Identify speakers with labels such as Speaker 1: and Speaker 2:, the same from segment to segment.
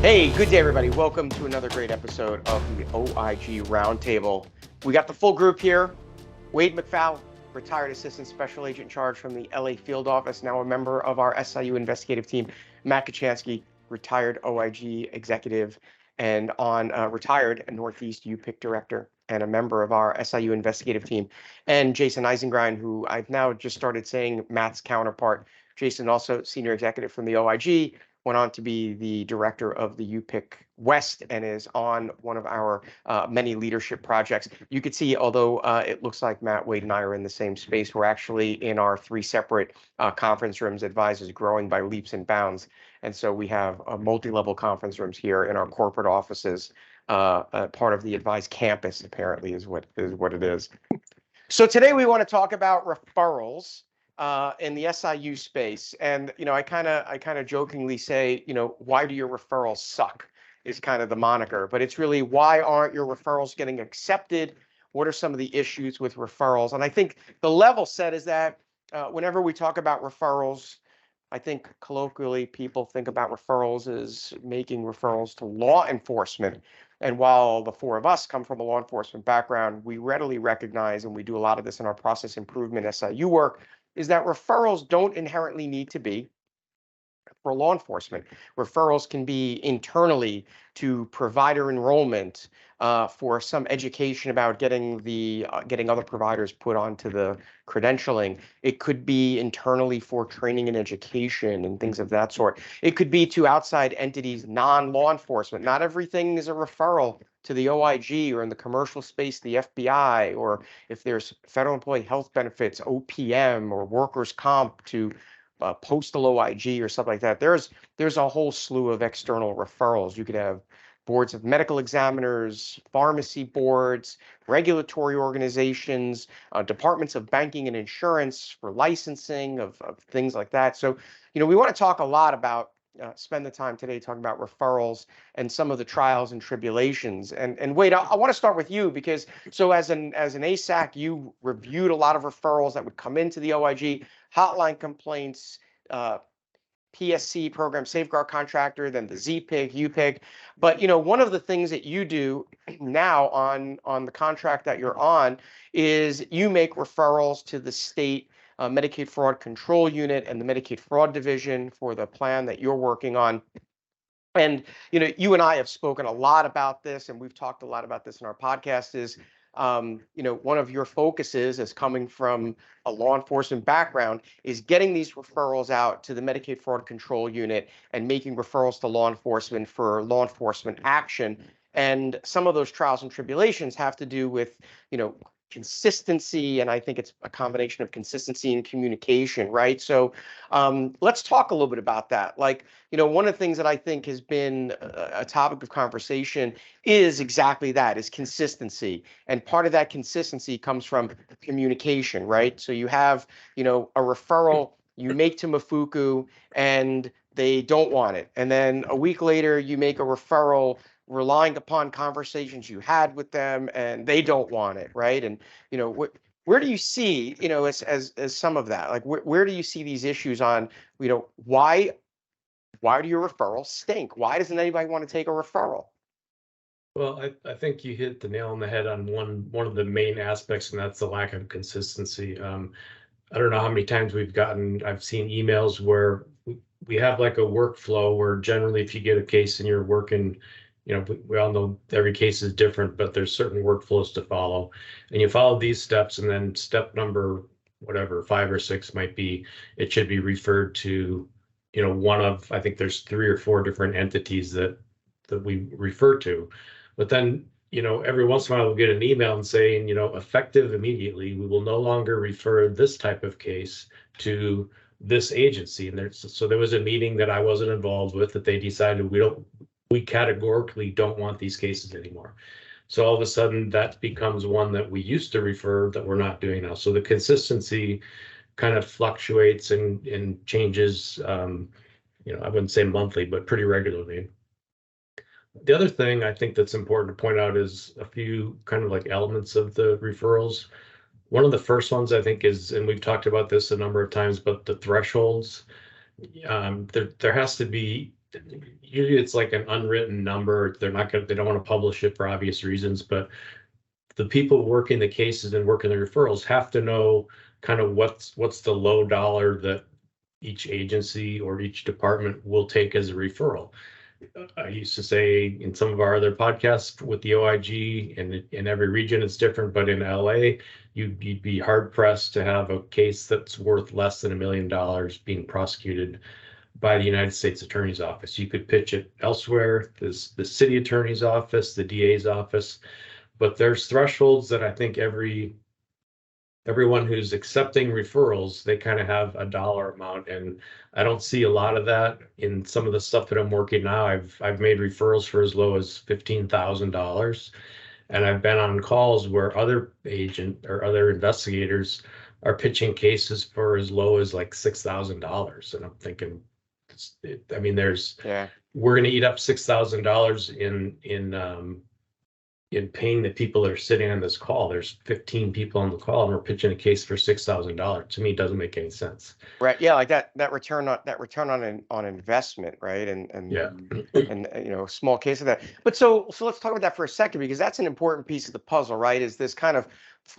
Speaker 1: Hey, good day, everybody. Welcome to another great episode of the OIG Roundtable. We got the full group here. Wade McFowle, retired assistant special agent in charge from the LA field office, now a member of our SIU investigative team. Matt Kachansky, retired OIG executive and retired Northeast UPIC director and a member of our SIU investigative team. And Jaysen Eisengrein, who I've now just started saying Matt's counterpart. Jaysen, also senior executive from the OIG, went on to be the director of the UPIC West and is on one of our many leadership projects. You could see, although it looks like Matt, Wade, and I are in the same space, we're actually in our three separate conference rooms. Advise is growing by leaps and bounds. And so we have multi-level conference rooms here in our corporate offices. Part of the Advise campus, apparently, is what it is. So today we want to talk about referrals in the SIU space. And, I kind of jokingly say, why do your referrals suck is kind of the moniker, but it's really, why aren't your referrals getting accepted? What are some of the issues with referrals? And I think the level set is that whenever we talk about referrals, I think colloquially people think about referrals as making referrals to law enforcement. And while the four of us come from a law enforcement background, we readily recognize, and we do a lot of this in our process improvement SIU work, is that referrals don't inherently need to be for law enforcement. Referrals can be internally to provider enrollment, for some education about getting other providers put onto the credentialing. It could be internally for training and education and things of that sort. It could be to outside entities, non-law enforcement. Not everything is a referral to the OIG, or in the commercial space, the FBI, or if there's federal employee health benefits, OPM, or workers' comp to postal OIG or stuff like that. There's a whole slew of external referrals. You could have boards of medical examiners, pharmacy boards, regulatory organizations, departments of banking and insurance for licensing of things like that. So, we want to talk a lot about, spend the time today talking about referrals and some of the trials and tribulations. And Wade, I want to start with you because, so as an ASAC, you reviewed a lot of referrals that would come into the OIG, hotline complaints, PSC program, safeguard contractor, then the ZPIC, UPIC. But one of the things that you do now on the contract that you're on is you make referrals to the state Medicaid Fraud Control Unit and the Medicaid Fraud Division for the plan that you're working on. And you and I have spoken a lot about this, and we've talked a lot about this in our podcast. Is one of your focuses, as coming from a law enforcement background, is getting these referrals out to the Medicaid Fraud Control Unit and making referrals to law enforcement for law enforcement action. And some of those trials and tribulations have to do with, consistency, and I think it's a combination of consistency and communication, right? So let's talk a little bit about that. Like, one of the things that I think has been a topic of conversation is exactly that, is consistency. And part of that consistency comes from communication, right? So you have, a referral you make to Mafuku and they don't want it. And then a week later, you make a referral relying upon conversations you had with them and they don't want it, right? And where do you see, as some of that, like where do you see these issues on, why do your referrals stink? Why doesn't anybody want to take a referral?
Speaker 2: Well, I think you hit the nail on the head on one of the main aspects, and that's the lack of consistency. I don't know how many times I've seen emails where we have like a workflow where generally if you get a case and you're working, we all know every case is different, but there's certain workflows to follow. And you follow these steps, and then step number, whatever, 5 or 6 might be, it should be referred to, one of, I think there's 3 or 4 different entities that we refer to. But then, every once in a while we'll get an email and saying, effective immediately, we will no longer refer this type of case to this agency. And so there was a meeting that I wasn't involved with that they decided we categorically don't want these cases anymore. So all of a sudden that becomes one that we used to refer that we're not doing now. So the consistency kind of fluctuates and changes, I wouldn't say monthly, but pretty regularly. The other thing I think that's important to point out is a few kind of like elements of the referrals. One of the first ones I think is, and we've talked about this a number of times, but the thresholds. There has to be usually it's like an unwritten number. They don't want to publish it for obvious reasons, but the people working the cases and working the referrals have to know kind of what's the low dollar that each agency or each department will take as a referral. I used to say in some of our other podcasts with the OIG, and in every region it's different, but in LA, you'd be hard pressed to have a case that's worth less than $1 million being prosecuted by the United States Attorney's Office. You could pitch it elsewhere, the city attorney's office, the DA's office, but there's thresholds that I think everyone who's accepting referrals, they kind of have a dollar amount, and I don't see a lot of that in some of the stuff that I'm working now. I've made referrals for as low as $15,000, and I've been on calls where other agent or other investigators are pitching cases for as low as like $6,000, and I'm thinking, I mean, we're going to eat up $6,000 in paying the people that are sitting on this call. There's 15 people on the call, and we're pitching a case for $6,000. To me, it doesn't make any sense.
Speaker 1: Right. Yeah. Like that return on investment. Right.
Speaker 2: Yeah.
Speaker 1: And small case of that. But so let's talk about that for a second, because that's an important piece of the puzzle, right? Is this kind of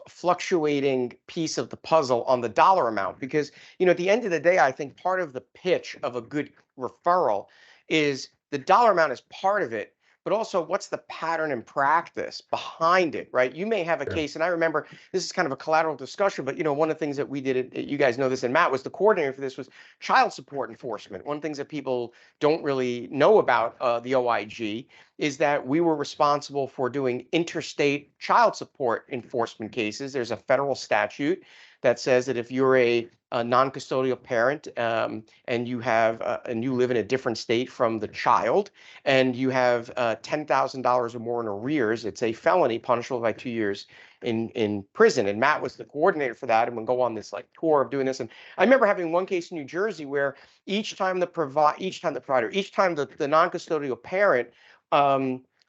Speaker 1: fluctuating piece of the puzzle on the dollar amount? Because, at the end of the day, I think part of the pitch of a good referral is the dollar amount is part of it, but also what's the pattern and practice behind it, right? You may have a case, and I remember this is kind of a collateral discussion, but one of the things that we did, you guys know this, and Matt was the coordinator for this, was child support enforcement. One of the things that people don't really know about the OIG is that we were responsible for doing interstate child support enforcement cases. There's a federal statute that says that if you're a non-custodial parent and you live in a different state from the child, and you have $10,000 or more in arrears, it's a felony punishable by 2 years in prison. And Matt was the coordinator for that, and would go on this like tour of doing this. And I remember having one case in New Jersey where each time the non-custodial parent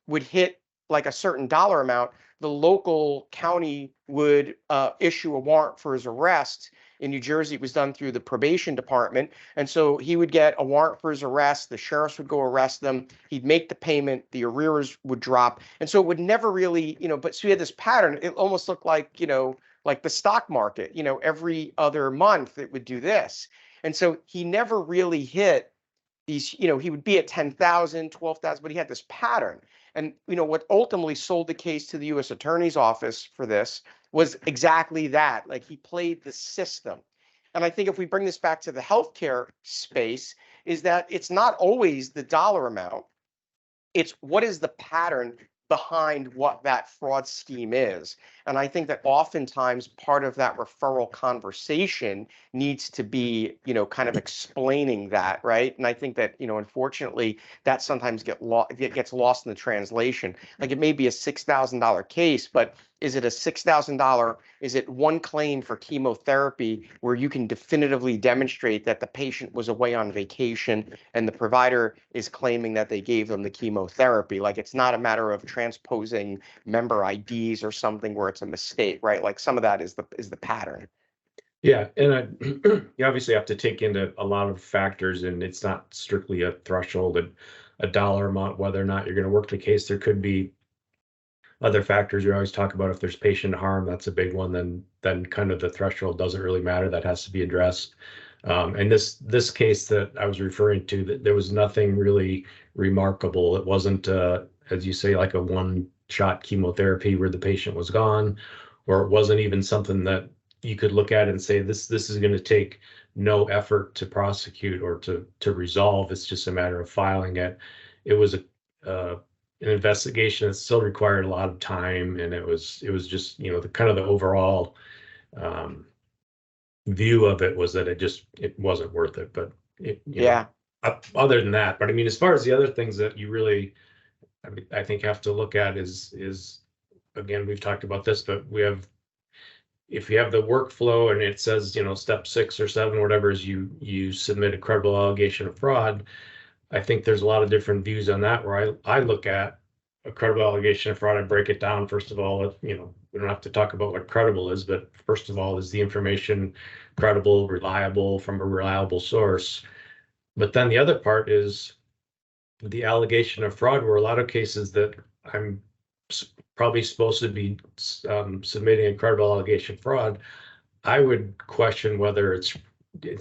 Speaker 1: would hit like a certain dollar amount, the local county would issue a warrant for his arrest. In New Jersey, it was done through the probation department. And so he would get a warrant for his arrest. The sheriffs would go arrest them. He'd make the payment. The arrears would drop. And so it would never really, but so we had this pattern. It almost looked like, like the stock market, every other month it would do this. And so he never really hit these, he would be at 10,000, 12,000, but he had this pattern. And, what ultimately sold the case to the U.S. Attorney's Office for this was exactly that. Like, he played the system. And I think if we bring this back to the healthcare space, is that it's not always the dollar amount. It's what is the pattern behind what that fraud scheme is. And I think that oftentimes part of that referral conversation needs to be, kind of explaining that, right? And I think that, unfortunately, that sometimes gets lost in the translation. Like, it may be a $6,000 case, but is it a $6,000? Is it one claim for chemotherapy where you can definitively demonstrate that the patient was away on vacation and the provider is claiming that they gave them the chemotherapy? Like, it's not a matter of transposing member IDs or something where it's a mistake, right? Like, some of that is the pattern.
Speaker 2: Yeah, and you obviously have to take into a lot of factors, and it's not strictly a threshold and a dollar amount, whether or not you're going to work the case. There could be other factors. We always talk about if there's patient harm, that's a big one. Then kind of the threshold doesn't really matter. That has to be addressed. And this case that I was referring to, that there was nothing really remarkable. It wasn't, as you say, like a one-shot chemotherapy where the patient was gone, or it wasn't even something that you could look at and say this is going to take no effort to prosecute or to resolve. It's just a matter of filing it. It was an investigation that still required a lot of time, and it was just the kind of the overall view of it was that it wasn't worth it. But other than that, but I mean, as far as the other things that you really I think have to look at is again, we've talked about this, but if you have the workflow and it says, step 6 or 7, whatever, is you submit a credible allegation of fraud. I think there's a lot of different views on that, where I look at a credible allegation of fraud. I break it down. First of all, we don't have to talk about what credible is, but first of all, is the information credible, reliable, from a reliable source? But then the other part is, the allegation of fraud were a lot of cases that I'm probably supposed to be submitting a credible allegation of fraud. I would question whether it's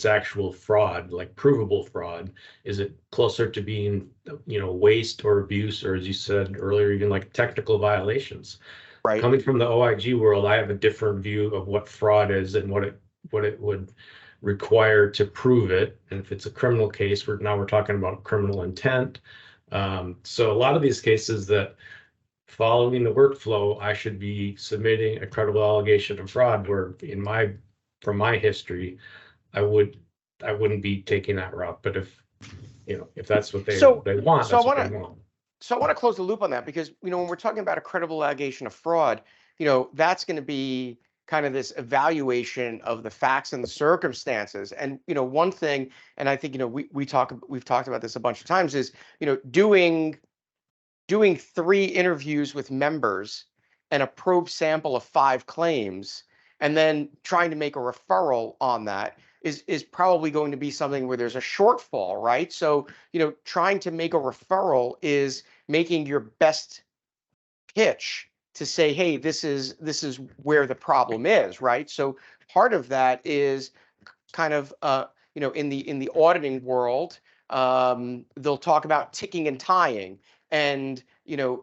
Speaker 2: actual fraud, like provable fraud. Is it closer to being, waste or abuse, or as you said earlier, even like technical violations?
Speaker 1: Right.
Speaker 2: Coming from the OIG world, I have a different view of what fraud is and what it would require to prove it. And if it's a criminal case, we're talking about criminal intent. So a lot of these cases that following the workflow, I should be submitting a credible allegation of fraud, where from my history, I wouldn't be taking that route. But if that's what they want,
Speaker 1: So I
Speaker 2: that's what
Speaker 1: want
Speaker 2: they
Speaker 1: to
Speaker 2: want.
Speaker 1: so I want to close the loop on that, because when we're talking about a credible allegation of fraud, that's going to be kind of this evaluation of the facts and the circumstances. And one thing, and I think we've talked about this a bunch of times, is doing 3 interviews with members and a probe sample of 5 claims, and then trying to make a referral on that is probably going to be something where there's a shortfall, right? So, trying to make a referral is making your best pitch to say, hey, this is where the problem is, right? So part of that is kind of in the auditing world, they'll talk about ticking and tying, and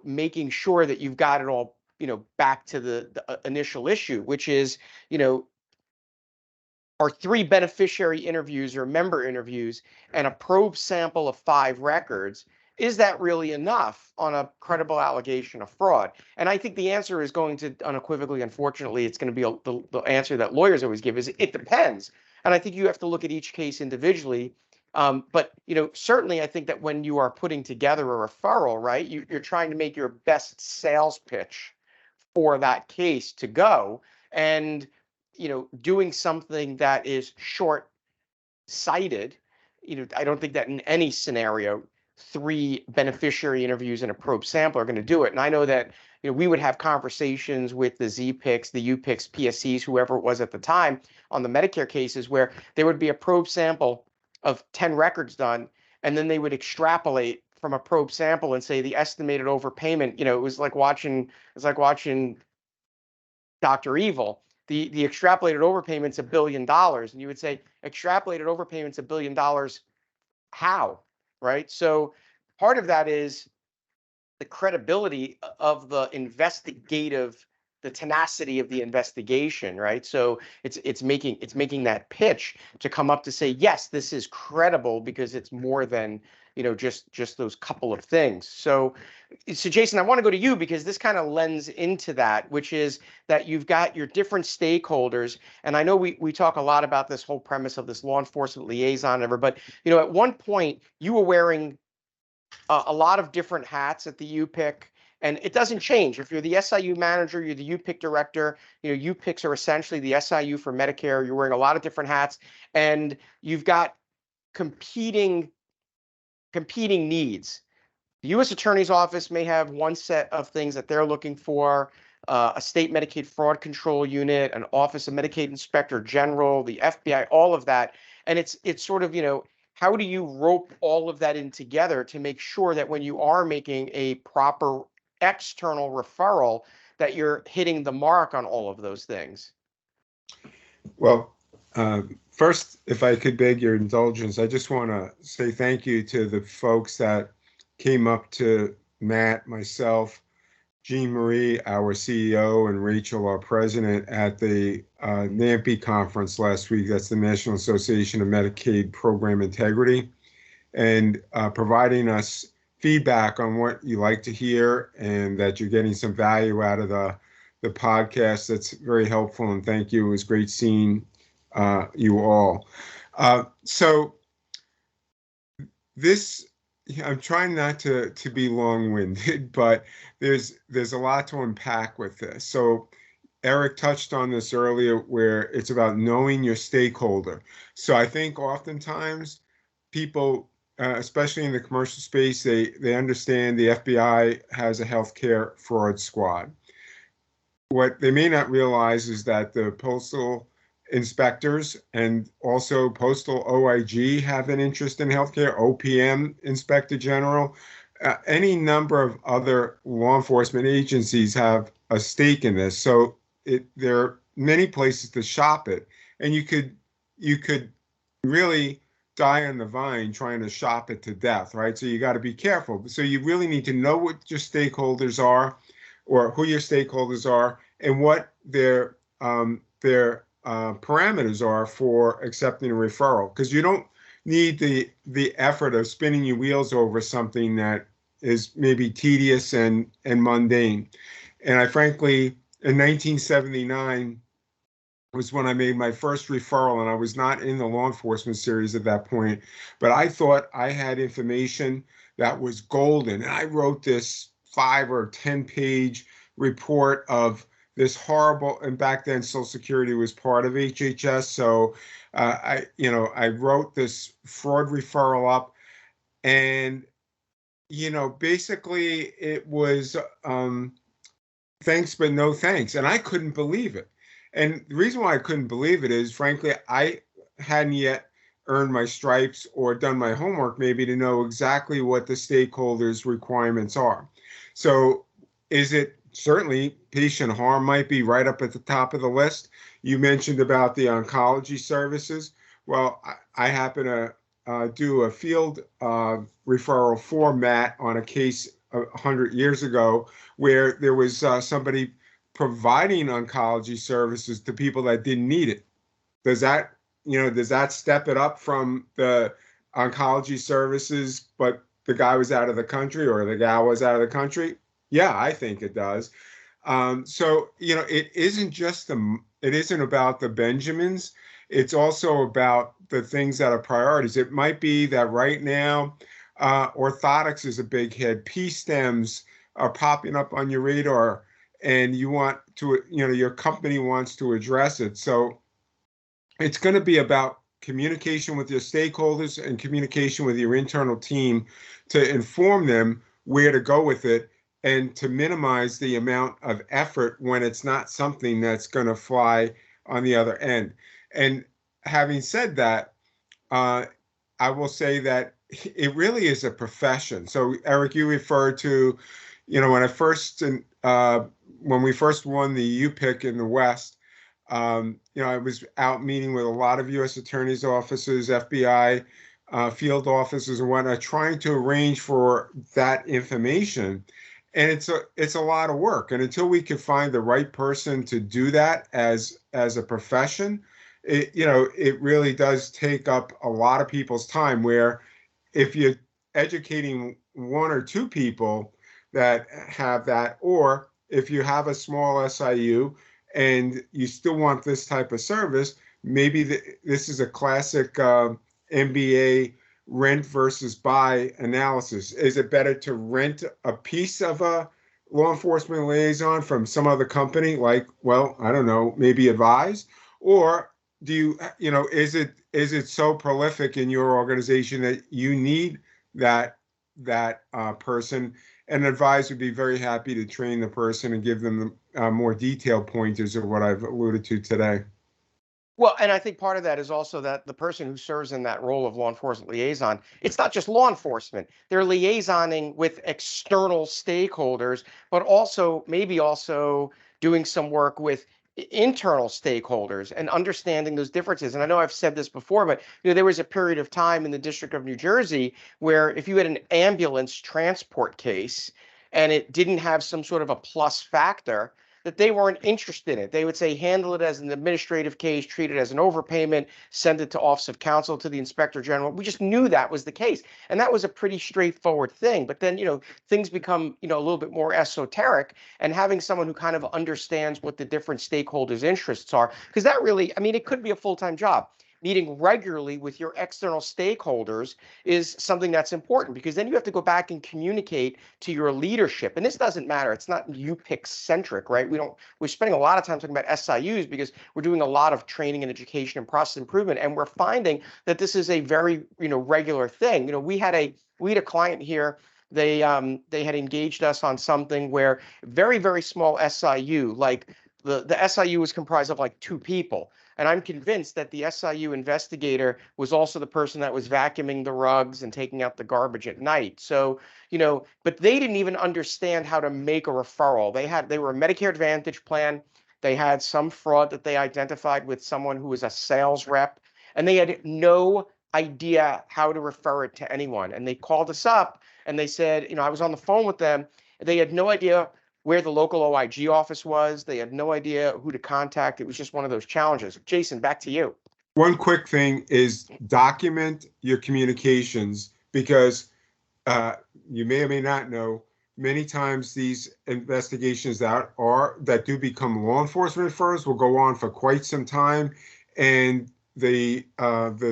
Speaker 1: making sure that you've got it all back to the initial issue, which is are 3 beneficiary interviews or member interviews and a probe sample of 5 records. Is that really enough on a credible allegation of fraud? And I think the answer is going to unequivocally, unfortunately, it's going to be the answer that lawyers always give, is it depends. And I think you have to look at each case individually. But certainly, I think that when you are putting together a referral, right, you're trying to make your best sales pitch for that case to go, and doing something that is short-sighted. I don't think that in any scenario 3 beneficiary interviews and a probe sample are going to do it. And I know that we would have conversations with the ZPICs, the UPICs, PSCs, whoever it was at the time, on the Medicare cases, where there would be a probe sample of 10 records done, and then they would extrapolate from a probe sample and say the estimated overpayment. It was like watching Dr. Evil. The extrapolated overpayment's $1 billion, and you would say extrapolated overpayment's $1 billion. How? Right? So part of that is the credibility of the investigative, the tenacity of the investigation, right? So it's making that pitch to come up to say, yes, this is credible because it's more than just those couple of things. So Jaysen, I want to go to you, because this kind of lends into that, which is that you've got your different stakeholders. And I know we talk a lot about this whole premise of this law enforcement liaison ever, but at one point you were wearing a lot of different hats at the UPIC, and it doesn't change. If you're the SIU manager, you're the UPIC director. UPICs are essentially the SIU for Medicare. You're wearing a lot of different hats, and you've got competing needs. The U.S. Attorney's Office may have one set of things that they're looking for, a state Medicaid fraud control unit, an Office of Medicaid Inspector General, the FBI, all of that. And it's sort of, how do you rope all of that in together to make sure that when you are making a proper external referral, that you're hitting the mark on all of those things?
Speaker 3: Well, first, if I could beg your indulgence, I just want to say thank you to the folks that came up to Matt, myself, Jean Marie, our CEO, and Rachel, our president, at the NAMPI conference last week. That's the National Association of Medicaid Program Integrity, and providing us feedback on what you like to hear and that you're getting some value out of the podcast. That's very helpful, and thank you. It was great seeing you all. So this, I'm trying not to be long-winded, but there's a lot to unpack with this. So Eric touched on this earlier, where it's about knowing your stakeholder. So I think oftentimes people, especially in the commercial space, they understand the FBI has a healthcare fraud squad. What they may not realize is that the Postal inspectors, and also postal OIG have an interest in healthcare, OPM, Inspector General. Any number of other law enforcement agencies have a stake in this. So there are many places to shop it, and you could really die on the vine trying to shop it to death, right? So you got to be careful. So you really need to know what your stakeholders are, or who your stakeholders are, and what their parameters are for accepting a referral. Because you don't need the effort of spinning your wheels over something that is maybe tedious and mundane. And I frankly, in 1979 was when I made my first referral, and I was not in the law enforcement series at that point, but I thought I had information that was golden. And I wrote this 5 or 10 page report of this horrible, and back then Social Security was part of HHS. So I wrote this fraud referral up, and basically it was thanks, but no thanks. And I couldn't believe it. And the reason why I couldn't believe it is, frankly, I hadn't yet earned my stripes or done my homework maybe to know exactly what the stakeholders' requirements are. So is it certainly patient harm might be right up at the top of the list. You mentioned about the oncology services. Well, I happen to do a field referral for Matt on a case 100 years ago where there was somebody providing oncology services to people that didn't need it. Does that step it up from the oncology services, but the guy was out of the country or the gal was out of the country? Yeah, I think it does. So, it isn't about the Benjamins. It's also about the things that are priorities. It might be that right now, orthotics is a big hit. P-stems are popping up on your radar, and you want to, your company wants to address it. So it's going to be about communication with your stakeholders and communication with your internal team to inform them where to go with it, and to minimize the amount of effort when it's not something that's going to fly on the other end. And having said that, I will say that it really is a profession. So Eric, you referred to, when we first won the UPIC in the West, I was out meeting with a lot of U.S. attorneys' offices, FBI, field offices and whatnot, trying to arrange for that information. And it's a lot of work. And until we can find the right person to do that as a profession, it really does take up a lot of people's time, where if you're educating 1 or 2 people that have that, or if you have a small SIU and you still want this type of service, maybe this is a classic MBA rent versus buy analysis. Is it better to rent a piece of a law enforcement liaison from some other company, like, well, I don't know, maybe Advise? Or do is it so prolific in your organization that you need that person? And Advise would be very happy to train the person and give them more detailed pointers of what I've alluded to today.
Speaker 1: Well, and I think part of that is also that the person who serves in that role of law enforcement liaison, it's not just law enforcement. They're liaisoning with external stakeholders, but maybe also doing some work with internal stakeholders and understanding those differences. And I know I've said this before, but there was a period of time in the District of New Jersey where if you had an ambulance transport case and it didn't have some sort of a plus factor, that they weren't interested in it. They would say, handle it as an administrative case, treat it as an overpayment, send it to Office of Counsel, to the Inspector General. We just knew that was the case. And that was a pretty straightforward thing. But then, things become, a little bit more esoteric, and having someone who kind of understands what the different stakeholders' interests are, because that really, it could be a full-time job. Meeting regularly with your external stakeholders is something that's important, because then you have to go back and communicate to your leadership. And this doesn't matter. It's not UPIC centric, right? We're spending a lot of time talking about SIUs because we're doing a lot of training and education and process improvement. And we're finding that this is a very, regular thing. We had a client here. They had engaged us on something where very, very small SIU, like the SIU was comprised of like 2 people. And I'm convinced that the SIU investigator was also the person that was vacuuming the rugs and taking out the garbage at night. So, but they didn't even understand how to make a referral. They were a Medicare Advantage plan. They had some fraud that they identified with someone who was a sales rep, and they had no idea how to refer it to anyone. And they called us up and they said, I was on the phone with them. They had no idea where the local OIG office was. They had no idea who to contact. It was just one of those challenges. Jaysen, back to you.
Speaker 3: One quick thing is document your communications, because you may or may not know, many times these investigations that do become law enforcement referrals will go on for quite some time, and the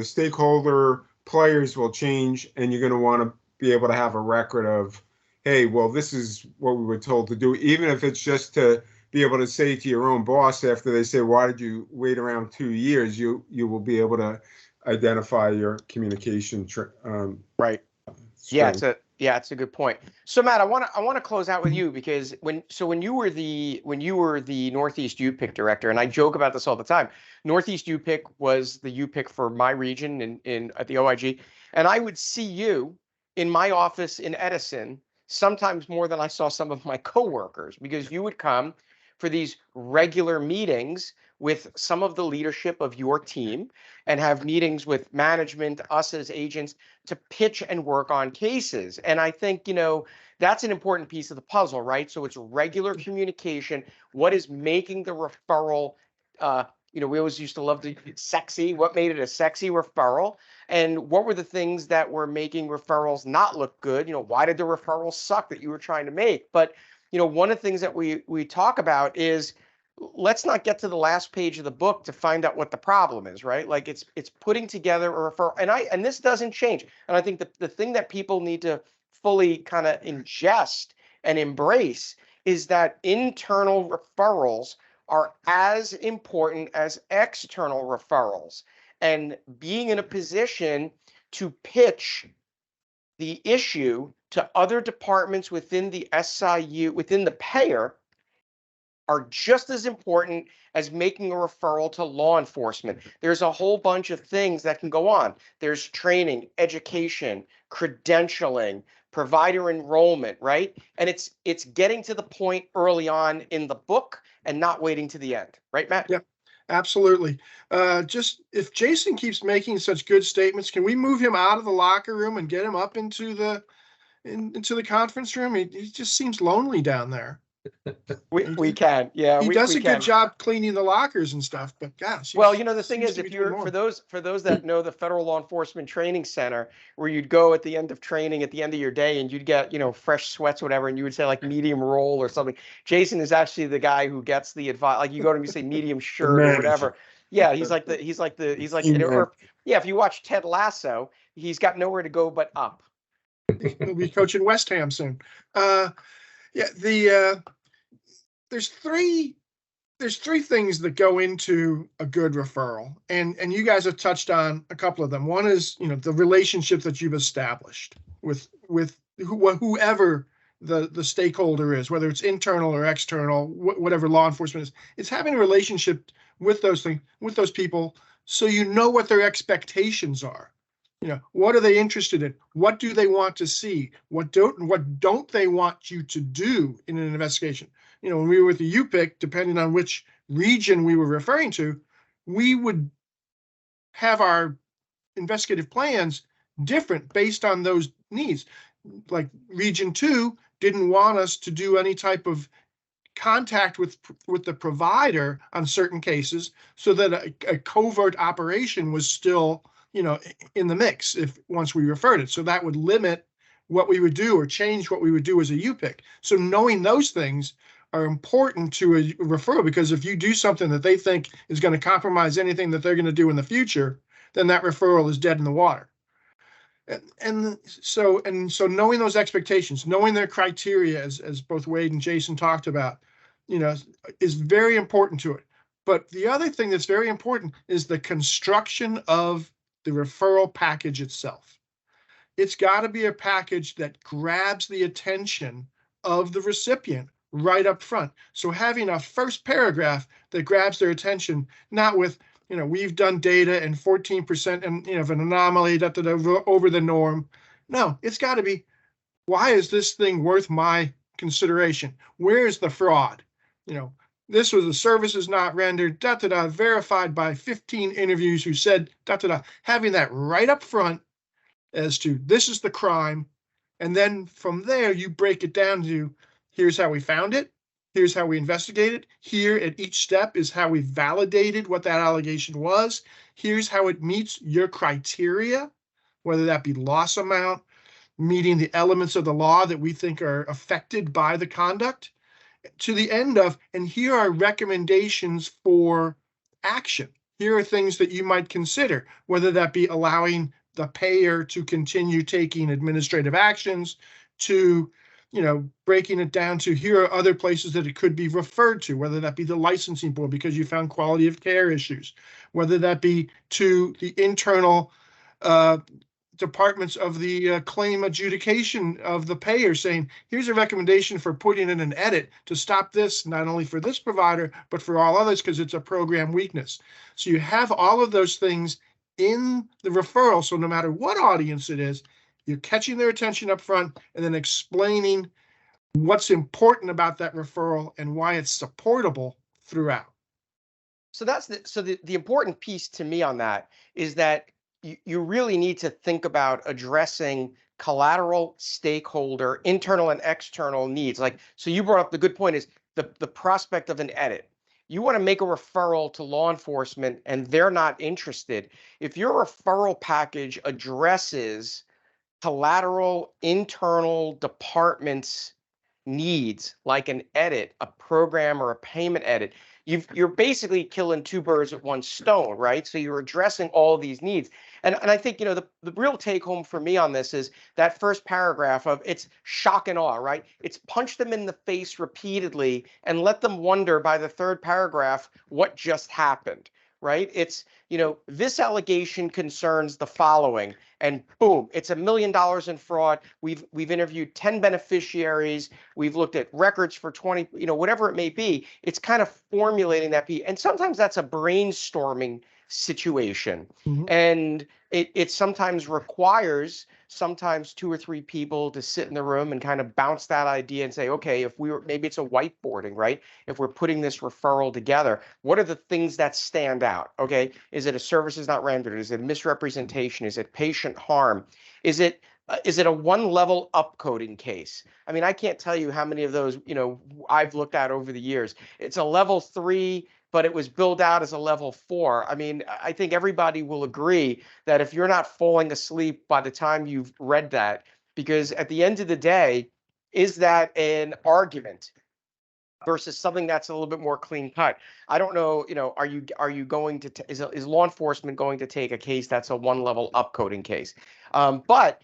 Speaker 3: stakeholder players will change, and you're going to want to be able to have a record of, hey, well, this is what we were told to do, even if it's just to be able to say to your own boss after they say, why did you wait around 2 years? You will be able to identify your communication.
Speaker 1: Right. Yeah, it's a good point. So Matt, I want to close out with you, because when you were the Northeast UPIC director, and I joke about this all the time, Northeast UPIC was the UPIC for my region at the OIG, and I would see you in my office in Edison sometimes more than I saw some of my coworkers, because you would come for these regular meetings with some of the leadership of your team and have meetings with management, us as agents, to pitch and work on cases. And I think, that's an important piece of the puzzle, right? So it's regular communication. What is making the referral, we always used to love the sexy, what made it a sexy referral? And what were the things that were making referrals not look good? Why did the referral suck that you were trying to make? But, one of the things that we talk about is, let's not get to the last page of the book to find out what the problem is, right? Like it's putting together a referral, and this doesn't change. And I think the thing that people need to fully kind of ingest and embrace is that internal referrals are as important as external referrals, and being in a position to pitch the issue to other departments within the SIU, within the payer, are just as important as making a referral to law enforcement. There's a whole bunch of things that can go on. There's training, education, credentialing, provider enrollment, right? And it's getting to the point early on in the book and not waiting to the end, right, Matt?
Speaker 4: Yeah, absolutely. Just if Jaysen keeps making such good statements, can we move him out of the locker room and get him up into the conference room? He just seems lonely down there.
Speaker 1: We can, yeah.
Speaker 4: He does a good job cleaning the lockers and stuff, but gosh.
Speaker 1: Well, the thing is, if you're for those that know the Federal Law Enforcement Training Center, where you'd go at the end of training, at the end of your day, and you'd get fresh sweats, whatever, and you would say like medium roll or something. Jaysen is actually the guy who gets the advice. Like you go to him, you say medium shirt or whatever. Yeah, he's like yeah. If you watch Ted Lasso, he's got nowhere to go but up.
Speaker 4: He'll be coaching West Ham soon. There's three things that go into a good referral, and you guys have touched on a couple of them. One is the relationship that you've established with whoever the stakeholder is, whether it's internal or external, whatever law enforcement is. It's having a relationship with those people, so you know what their expectations are. What are they interested in? What do they want to see? What don't they want you to do in an investigation? When we were with the UPIC, depending on which region we were referring to, we would have our investigative plans different based on those needs. Like Region 2 didn't want us to do any type of contact with the provider on certain cases, so that a covert operation was still in the mix once we referred it. So that would limit what we would do or change what we would do as a UPIC. So knowing those things are important to a referral, because if you do something that they think is going to compromise anything that they're going to do in the future, then that referral is dead in the water. And so knowing those expectations, knowing their criteria, as both Wade and Jaysen talked about, is very important to it. But the other thing that's very important is the construction of the referral package itself. It's got to be a package that grabs the attention of the recipient right up front. So having a first paragraph that grabs their attention, not with, we've done data and 14% and, of an anomaly over the norm. No, it's got to be, why is this thing worth my consideration? Where is the fraud? This was the services not rendered, verified by 15 interviews who said, having that right up front as to this is the crime. And then from there, you break it down to here's how we found it. Here's how we investigated. Here at each step is how we validated what that allegation was. Here's how it meets your criteria, whether that be loss amount, meeting the elements of the law that we think are affected by the conduct, to the end of, and here are recommendations for action. Here are things that you might consider, whether that be allowing the payer to continue taking administrative actions, to breaking it down to here are other places that it could be referred to, whether that be the licensing board because you found quality of care issues, whether that be to the internal departments of the claim adjudication of the payer saying, here's a recommendation for putting in an edit to stop this, not only for this provider, but for all others because it's a program weakness. So you have all of those things in the referral. So no matter what audience it is, you're catching their attention up front and then explaining what's important about that referral and why it's supportable throughout.
Speaker 1: So that's the important piece to me on that is that you really need to think about addressing collateral stakeholder, internal and external needs. Like, so you brought up the good point is the prospect of an edit. You want to make a referral to law enforcement and they're not interested. If your referral package addresses collateral internal departments needs like an edit, a program or a payment edit, you're basically killing two birds with one stone, right? So you're addressing all these needs. And I think, the real take home for me on this is that first paragraph of it's shock and awe, right? It's punch them in the face repeatedly and let them wonder by the third paragraph what just happened, right? It's, this allegation concerns the following, and boom, it's $1 million in fraud. We've interviewed 10 beneficiaries. We've looked at records for 20, whatever it may be. It's kind of formulating that piece. And sometimes that's a brainstorming situation.
Speaker 4: Mm-hmm.
Speaker 1: And it sometimes requires sometimes 2 or 3 people to sit in the room and kind of bounce that idea and say, okay, maybe it's a whiteboarding, right? If we're putting this referral together, what are the things that stand out? Okay, is it a services not rendered? Is it misrepresentation? Is it patient harm? Is it a 1-level upcoding case? I mean, I can't tell you how many of those, I've looked at over the years. It's a level 3, but it was billed out as a level 4. I mean, I think everybody will agree that if you're not falling asleep by the time you've read that, because at the end of the day, is that an argument versus something that's a little bit more clean cut? I don't know, are you going to, is law enforcement going to take a case that's a 1-level upcoding case? But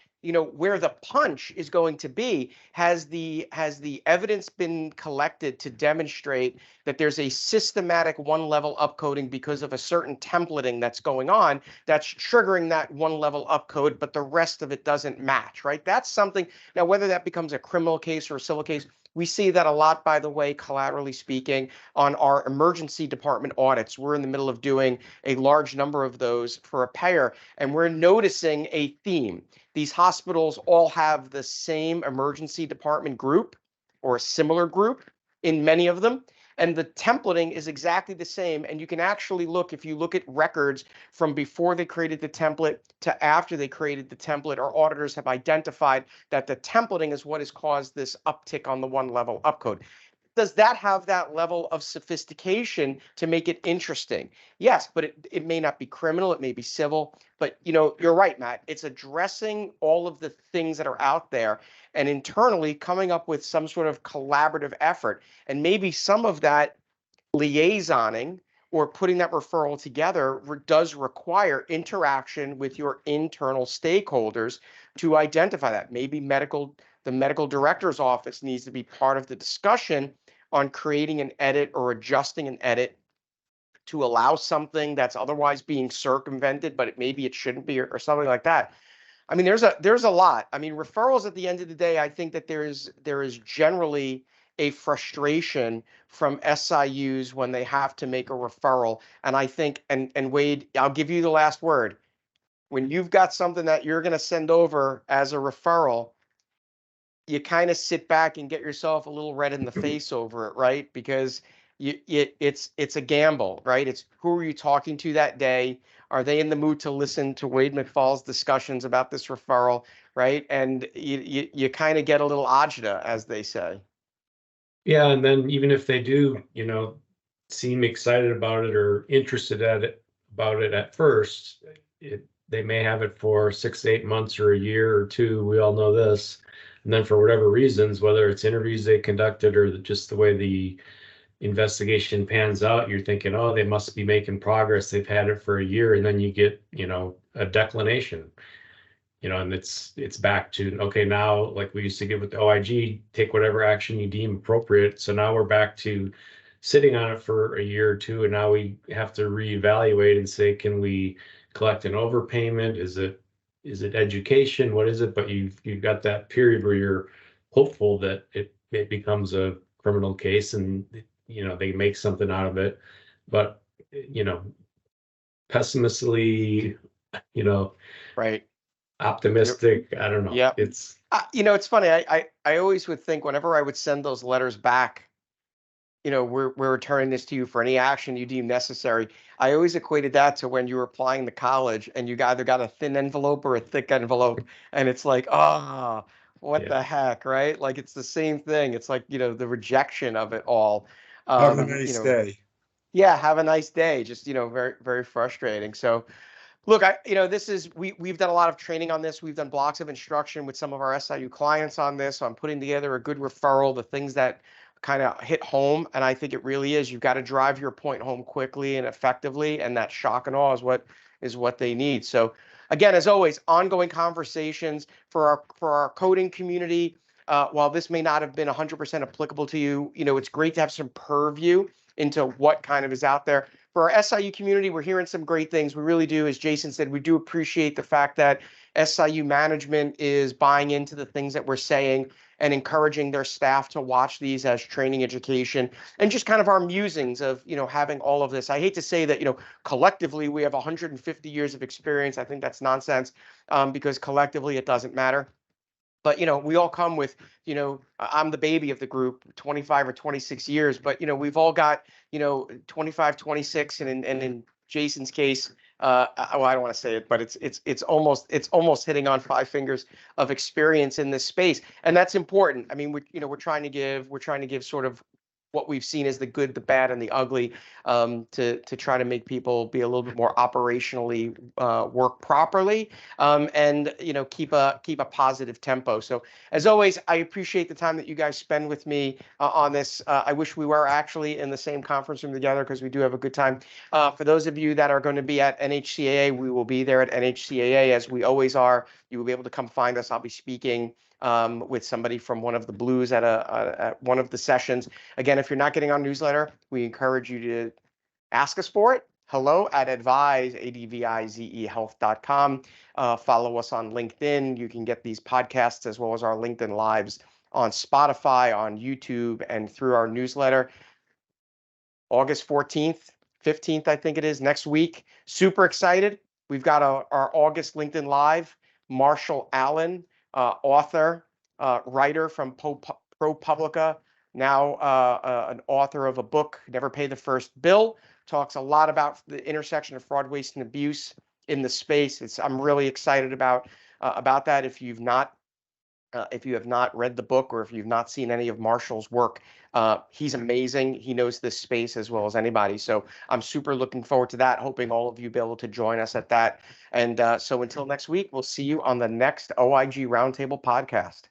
Speaker 1: where the punch is going to be, has the evidence been collected to demonstrate that there's a systematic 1-level upcoding because of a certain templating that's going on that's triggering that 1-level upcode, but the rest of it doesn't match, right? That's something. Now, whether that becomes a criminal case or a civil case, we see that a lot, by the way, collaterally speaking, on our emergency department audits. We're in the middle of doing a large number of those for a payer, and we're noticing a theme. These hospitals all have the same emergency department group or a similar group in many of them. And the templating is exactly the same. And you can actually look, if you look at records from before they created the template to after they created the template, our auditors have identified that the templating is what has caused this uptick on the 1-level upcode. Does that have that level of sophistication to make it interesting? Yes, but it may not be criminal. It may be civil. But, you're right, Matt. It's addressing all of the things that are out there and internally coming up with some sort of collaborative effort. And maybe some of that liaisoning or putting that referral together does require interaction with your internal stakeholders to identify that. Maybe the medical director's office needs to be part of the discussion on creating an edit or adjusting an edit to allow something that's otherwise being circumvented, but maybe it shouldn't be, or something like that. I mean, there's a lot. I mean, referrals at the end of the day, I think that there is generally a frustration from SIUs when they have to make a referral. And I think, and Wade, I'll give you the last word. When you've got something that you're going to send over as a referral, you kind of sit back and get yourself a little red in the face over it, right? Because it's a gamble, right? It's who are you talking to that day? Are they in the mood to listen to Wade McFall's discussions about this referral, right? And you kind of get a little agita, as they say.
Speaker 2: Yeah, and then even if they do, seem excited about it or interested about it at first, they may have it for 6 to 8 months or a year or two. We all know this. And then for whatever reasons, whether it's interviews they conducted or just the way the investigation pans out, you're thinking, oh, they must be making progress. They've had it for a year. And then you get, a declination, and it's back to, okay, now, like we used to get with the OIG, take whatever action you deem appropriate. So now we're back to sitting on it for a year or two. And now we have to reevaluate and say, can we collect an overpayment? Is it education? What is it? But you've got that period where you're hopeful that it becomes a criminal case and they make something out of it. But pessimistically,
Speaker 1: Right.
Speaker 2: optimistic, I don't know.
Speaker 1: Yeah.
Speaker 2: It's
Speaker 1: it's funny. I always would think whenever I would send those letters back, we're returning this to you for any action you deem necessary. I always equated that to when you were applying to college and you either got a thin envelope or a thick envelope, and it's like, what
Speaker 2: Yeah.
Speaker 1: the heck, right? Like it's the same thing. It's like, the rejection of it all.
Speaker 3: Have a nice day.
Speaker 1: Yeah, have a nice day. Just, very, very frustrating. So look, this is, we've done a lot of training on this. We've done blocks of instruction with some of our SIU clients on this. So I'm putting together a good referral, the things that kind of hit home. And I think it really is, you've got to drive your point home quickly and effectively. And that shock and awe is what they need. So again, as always, ongoing conversations for our coding community. While this may not have been 100% applicable to you, it's great to have some purview into what kind of is out there. For our SIU community, we're hearing some great things. We really do. As Jaysen said, we do appreciate the fact that SIU management is buying into the things that we're saying and encouraging their staff to watch these as training education and just kind of our musings of, having all of this. I hate to say that, collectively we have 150 years of experience. I think that's nonsense because collectively it doesn't matter. But, we all come with, I'm the baby of the group, 25 or 26 years, but, we've all got, 25, 26, and in Jaysen's case, well, I don't want to say it, but it's almost hitting on 5 fingers of experience in this space. And that's important. I mean, we're trying to give sort of what we've seen as the good, the bad, and the ugly, to try to make people be a little bit more operationally work properly, and keep a positive tempo. So as always, I appreciate the time that you guys spend with me on this. I wish we were actually in the same conference room together because we do have a good time. For those of you that are going to be at NHCAA, we will be there at NHCAA as we always are. You will be able to come find us. I'll be speaking with somebody from one of the Blues at one of the sessions. Again, if you're not getting our newsletter, we encourage you to ask us for it. hello@advise, ADVIZE health.com. Follow us on LinkedIn. You can get these podcasts as well as our LinkedIn Lives on Spotify, on YouTube, and through our newsletter. August 14th, 15th, I think it is, next week. Super excited. We've got our August LinkedIn Live, Marshall Allen, author, writer from ProPublica, now an author of a book, Never Pay the First Bill, talks a lot about the intersection of fraud, waste, and abuse in the space. I'm really excited about that. If you have not read the book or if you've not seen any of Marshall's work, he's amazing. He knows this space as well as anybody. So I'm super looking forward to that, hoping all of you be able to join us at that. And so until next week, we'll see you on the next OIG Roundtable podcast.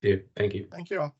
Speaker 2: Yeah, thank you.
Speaker 4: Thank you all.